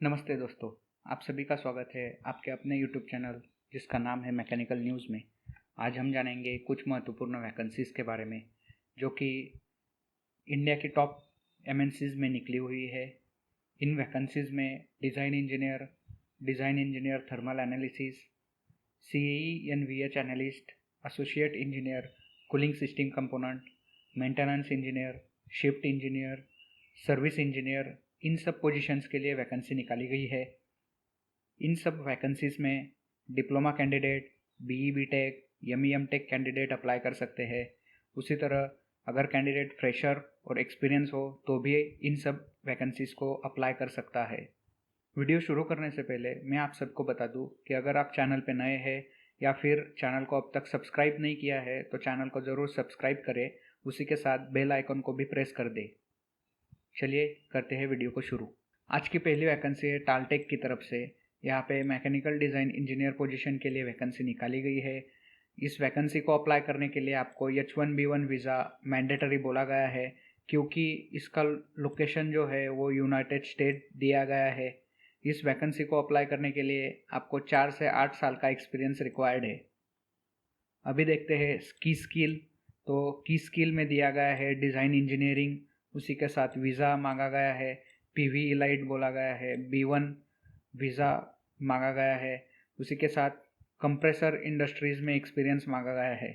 नमस्ते दोस्तों। आप सभी का स्वागत है आपके अपने यूट्यूब चैनल जिसका नाम है मैकेनिकल न्यूज़ में। आज हम जानेंगे कुछ महत्वपूर्ण वैकेंसीज़ के बारे में जो कि इंडिया की टॉप एमएनसीज़ में निकली हुई है। इन वैकेंसीज़ में design engineer thermal analysis, CE NVH analyst, associate engineer cooling system component, maintenance engineer, shift engineer, service engineer, इन सब पोजीशंस के लिए वैकेंसी निकाली गई है। इन सब वैकेंसीज में diploma candidate, BE B tech, M tech candidate apply कर सकते हैं। उसी तरह अगर कैंडिडेट फ्रेशर और एक्सपीरियंस हो तो भी इन सब वैकेंसीज को अप्लाई कर सकता है। वीडियो शुरू करने से पहले मैं आप सबको बता दूं कि अगर आप चैनल पे नए हैं या फिर चैनल को अब तक सब्सक्राइब नहीं किया है तो चैनल को ज़रूर सब्सक्राइब करें, उसी के साथ बेल आइकन को भी प्रेस कर दें। चलिए करते हैं वीडियो को शुरू। आज की पहली वैकेंसी है टालटेक की तरफ से। यहाँ पे मैकेनिकल डिज़ाइन इंजीनियर पोजीशन के लिए वैकेंसी निकाली गई है। इस वैकेंसी को अप्लाई करने के लिए आपको H1B1 वीज़ा मैंडेटरी बोला गया है क्योंकि इसका लोकेशन जो है वो यूनाइटेड स्टेट दिया गया है। इस वैकेंसी को अप्लाई करने के लिए आपको 4 से 8 साल का एक्सपीरियंस रिक्वायर्ड है। अभी देखते हैं की स्किल। तो की स्किल में दिया गया है डिज़ाइन इंजीनियरिंग, उसी के साथ वीज़ा मांगा गया है, पीवी इलाइट बोला गया है, B1 वीज़ा मांगा गया है, उसी के साथ कंप्रेसर इंडस्ट्रीज़ में एक्सपीरियंस मांगा गया है।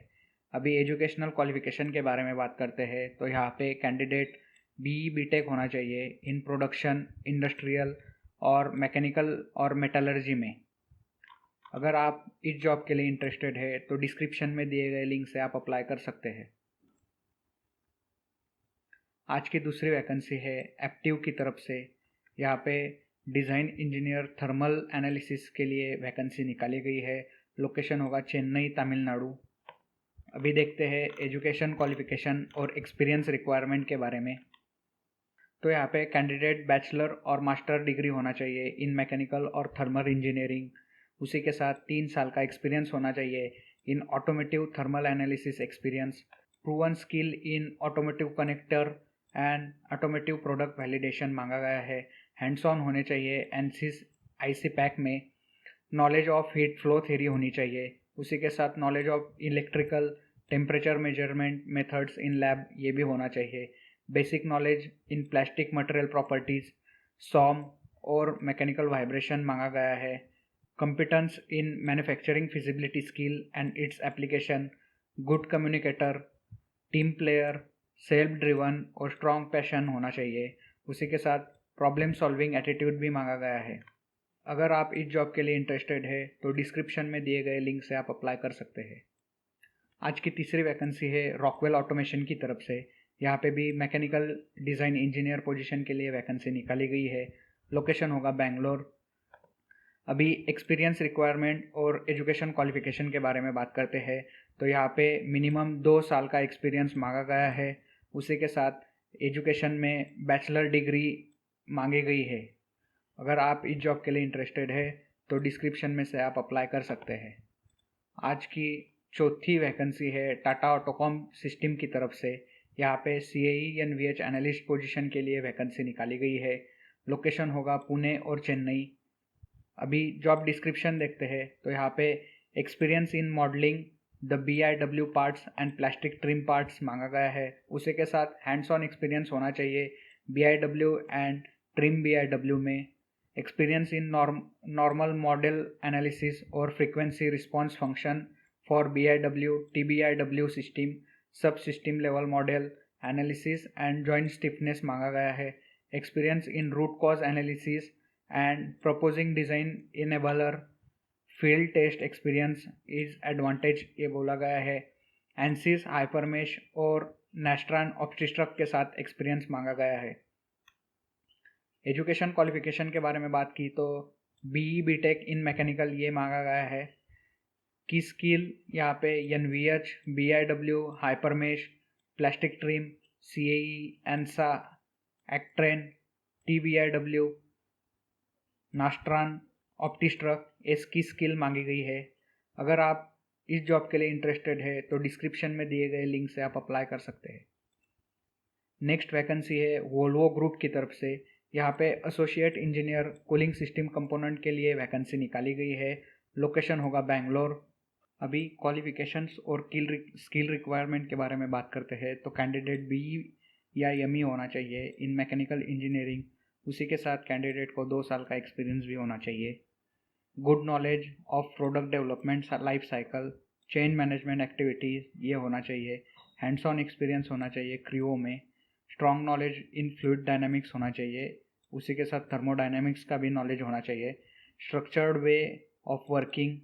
अभी एजुकेशनल क्वालिफिकेशन के बारे में बात करते हैं तो यहाँ पे कैंडिडेट बीई बीटेक होना चाहिए इन प्रोडक्शन, इंडस्ट्रियल और मैकेनिकल और मेटलर्जी में। अगर आप इस जॉब के लिए इंटरेस्टेड है तो डिस्क्रिप्शन में दिए गए लिंक से आप अप्लाई कर सकते हैं। आज की दूसरी वैकेंसी है एप्टिव की तरफ से। यहाँ पे डिज़ाइन इंजीनियर थर्मल एनालिसिस के लिए वैकेंसी निकाली गई है। लोकेशन होगा चेन्नई, तमिलनाडु। अभी देखते हैं एजुकेशन क्वालिफिकेशन और एक्सपीरियंस रिक्वायरमेंट के बारे में। तो यहाँ पे कैंडिडेट बैचलर और मास्टर डिग्री होना चाहिए इन मैकेनिकल और थर्मल इंजीनियरिंग। उसी के साथ 3 साल का एक्सपीरियंस होना चाहिए in automotive thermal analysis experience, proven skill in automotive connector and automotive product validation मांगा गया है। हैंड्स ऑन होने चाहिए एनसिस आईसी पैक में। Knowledge of heat flow theory होनी चाहिए, उसी के साथ knowledge of electrical temperature measurement methods in lab ये भी होना चाहिए। Basic knowledge in plastic material properties, सॉम और मैकेनिकल वाइब्रेशन मांगा गया है। competence in manufacturing feasibility skill and its application, good communicator, team player, self driven और स्ट्रॉन्ग पैशन होना चाहिए। उसी के साथ प्रॉब्लम सॉल्विंग एटीट्यूड भी मांगा गया है। अगर आप इस जॉब के लिए इंटरेस्टेड है तो डिस्क्रिप्शन में दिए गए लिंक से आप अप्लाई कर सकते हैं। आज की तीसरी वैकेंसी है रॉकवेल ऑटोमेशन की तरफ से। यहाँ पे भी मैकेनिकल डिज़ाइन इंजीनियर पोजीशन के लिए वैकेंसी निकाली गई है। लोकेशन होगा बेंगलोर। अभी एक्सपीरियंस रिक्वायरमेंट और एजुकेशन क्वालिफिकेशन के बारे में बात करते हैं तो यहाँ पे मिनिमम 2 साल का एक्सपीरियंस मांगा गया है। उसी के साथ एजुकेशन में बैचलर डिग्री मांगी गई है। अगर आप इस जॉब के लिए इंटरेस्टेड है तो डिस्क्रिप्शन में से आप अप्लाई कर सकते हैं। आज की चौथी वैकेंसी है टाटा ऑटोकॉम सिस्टम की तरफ से। यहाँ पे CAE/NVH एनालिस्ट पोजीशन के लिए वैकेंसी निकाली गई है। लोकेशन होगा पुणे और चेन्नई। अभी जॉब डिस्क्रिप्शन देखते हैं तो यहाँ पे experience in modelling the BIW parts and plastic trim parts मांगा गया है। उसी के साथ हैंड्स ऑन एक्सपीरियंस होना चाहिए BIW एंड ट्रिम BIW में। Experience in normal modal analysis और frequency response function for BIW TBIW system, सब system level modal analysis and joint stiffness मांगा गया है। Experience in root cause analysis and proposing design enabler, field test experience is advantage ये बोला गया है। एनसिस हाइपरमेश और नेस्ट्रॉन ऑप्टिस्ट्रक के साथ एक्सपीरियंस मांगा गया है। एजुकेशन क्वालिफिकेशन के बारे में बात की तो बीई बीटेक इन मैकेनिकल ये मांगा गया है। की स्किल यहाँ पे NVH, BIW, HyperMesh, plastic trim, CAE, ANSA, Actran, TBIW, Nastran, OptiStruct इसकी स्किल मांगी गई है। अगर आप इस जॉब के लिए इंटरेस्टेड है तो डिस्क्रिप्शन में दिए गए लिंक से आप अप्लाई कर सकते हैं। नेक्स्ट वैकेंसी है वोल्वो ग्रुप की तरफ से। यहाँ पे associate engineer cooling system component के लिए वैकेंसी निकाली गई है। लोकेशन होगा बेंगलोर। अभी क्वालिफिकेशंस और स्किल रिक्वायरमेंट के बारे में बात करते हैं तो कैंडिडेट बी या एमई होना चाहिए इन मैकेनिकल इंजीनियरिंग। उसी के साथ कैंडिडेट को 2 साल का एक्सपीरियंस भी होना चाहिए। Good knowledge of product development life cycle, chain management activities ये होना चाहिए। हैंड्स ऑन एक्सपीरियंस होना चाहिए क्रियो में। Strong knowledge in fluid dynamics होना चाहिए। उसी के साथ थर्मोडायनामिक्स का भी नॉलेज होना चाहिए। Structured way of working,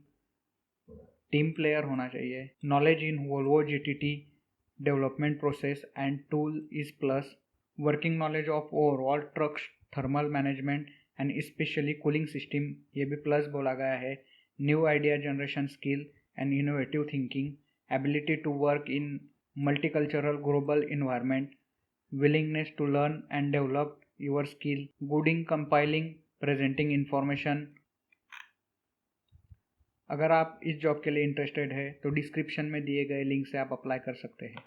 team player होना चाहिए। Knowledge in Volvo GTT development process and tool is plus. Working knowledge of overall trucks, thermal management and specially cooling system ये भी प्लस बोला गया है। New idea generation skill and innovative thinking, ability to work in multicultural global environment, willingness to learn and develop your skill, good in compiling, presenting information। अगर आप इस job के लिए इंटरेस्टेड है तो डिस्क्रिप्शन में दिए गए लिंक से आप अप्लाई कर सकते हैं।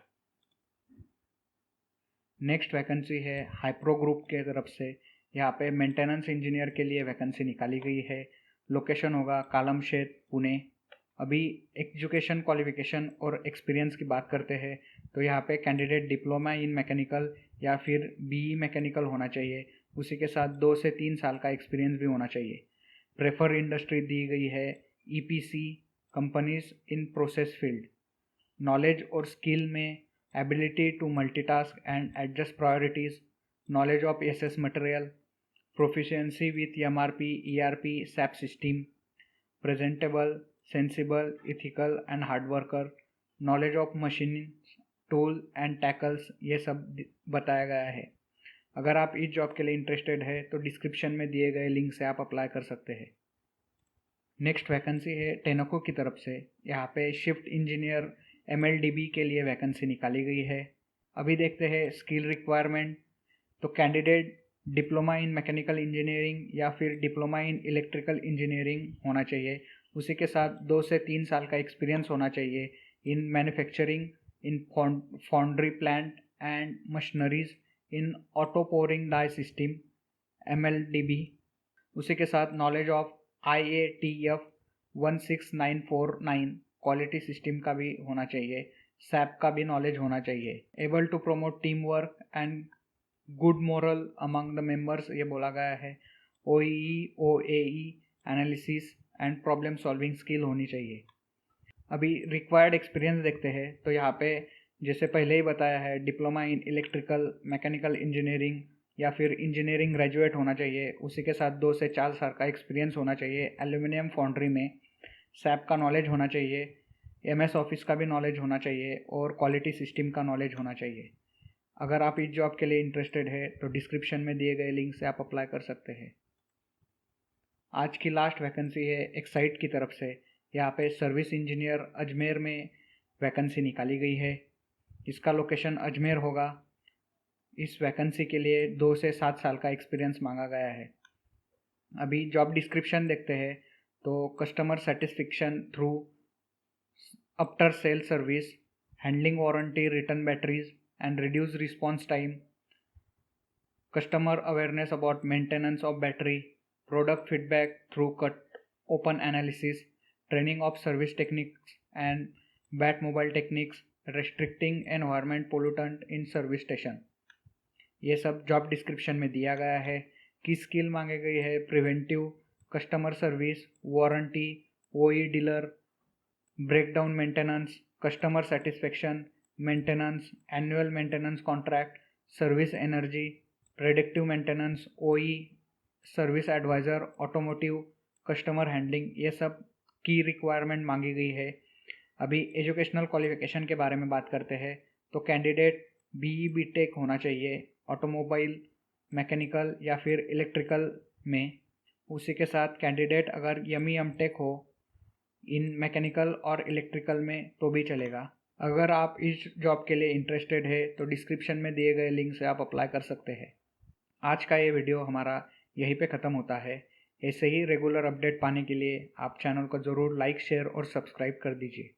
नेक्स्ट वैकेंसी है हाइप्रो ग्रुप के तरफ से। यहाँ पे मेंटेनेंस इंजीनियर के लिए वैकेंसी निकाली गई है। लोकेशन होगा कालमशेत, पुणे। अभी एजुकेशन क्वालिफिकेशन और एक्सपीरियंस की बात करते हैं तो यहाँ पे कैंडिडेट डिप्लोमा इन मैकेनिकल या फिर बीई मैकेनिकल होना चाहिए। उसी के साथ 2 से 3 साल का एक्सपीरियंस भी होना चाहिए। प्रेफर इंडस्ट्री दी गई है EPC companies in process field. Knowledge और स्किल में ability to multitask and adjust priorities, knowledge of SS material, proficiency with MRP, ERP, SAP system, presentable, sensible, ethical and hard worker, knowledge of machine, tool and tackles ये सब बताया गया है। अगर आप इस जॉब के लिए इंटरेस्टेड है तो डिस्क्रिप्शन में दिए गए लिंक से आप अप्लाई कर सकते हैं। नेक्स्ट वैकेंसी है टेनोको की तरफ से। यहाँ पे शिफ्ट इंजीनियर एमएलडीबी के लिए वैकेंसी निकाली गई है। अभी देखते हैं स्किल रिक्वायरमेंट। तो candidate diploma in mechanical engineering या फिर डिप्लोमा इन इलेक्ट्रिकल इंजीनियरिंग होना चाहिए। उसी के साथ 2 से 3 साल का एक्सपीरियंस होना चाहिए in manufacturing, in foundry plant and machineries, in auto pouring die system MLDB. उसी के साथ knowledge of IATF 16949 quality system का भी होना चाहिए। सैप का भी नॉलेज होना चाहिए। Able to promote team work and good morale among the members ये बोला गया है। OEE OAE analysis and problem solving skill होनी चाहिए। अभी रिक्वायर्ड एक्सपीरियंस देखते हैं तो यहाँ पे जैसे पहले ही बताया है diploma in electrical mechanical engineering या फिर इंजीनियरिंग ग्रेजुएट होना चाहिए। उसी के साथ 2 से 4 साल का एक्सपीरियंस होना चाहिए एल्यूमिनियम फाउंड्री में। सैप का नॉलेज होना चाहिए। MS ऑफिस का भी नॉलेज होना चाहिए और क्वालिटी सिस्टम का नॉलेज होना चाहिए। अगर आप इस जॉब के लिए इंटरेस्टेड है तो डिस्क्रिप्शन में दिए गए लिंक से आप अप्लाई कर सकते हैं। आज की लास्ट वैकेंसी है एक्साइट की तरफ से। यहाँ पे सर्विस इंजीनियर अजमेर में वैकेंसी निकाली गई है। इसका लोकेशन अजमेर होगा। इस वैकेंसी के लिए 2 से 7 साल का एक्सपीरियंस मांगा गया है। अभी जॉब डिस्क्रिप्शन देखते हैं तो customer satisfaction through after sale service, handling warranty return batteries and reduce response time, customer awareness about maintenance of battery, product feedback through open analysis, training of service techniques and bat mobile techniques, restricting environment pollutant in service station। ये सब job description में दिया गया है। की skill मांगे गई है preventive, customer service, warranty, OE dealer, breakdown maintenance, customer satisfaction, maintenance, annual maintenance contract, service energy, predictive maintenance, OE service advisor, automotive, customer handling ये सब की रिक्वायरमेंट मांगी गई है। अभी एजुकेशनल क्वालिफिकेशन के बारे में बात करते हैं तो कैंडिडेट BE BTech होना चाहिए ऑटोमोबाइल, मैकेनिकल या फिर इलेक्ट्रिकल में। उसी के साथ कैंडिडेट अगर ME MTech हो इन मैकेनिकल और इलेक्ट्रिकल में तो भी चलेगा। अगर आप इस जॉब के लिए इंटरेस्टेड है तो डिस्क्रिप्शन में दिए गए लिंक से आप अप्लाई कर सकते हैं। आज का ये वीडियो हमारा यहीं पे ख़त्म होता है। ऐसे ही रेगुलर अपडेट पाने के लिए आप चैनल को ज़रूर लाइक, शेयर और सब्सक्राइब कर दीजिए।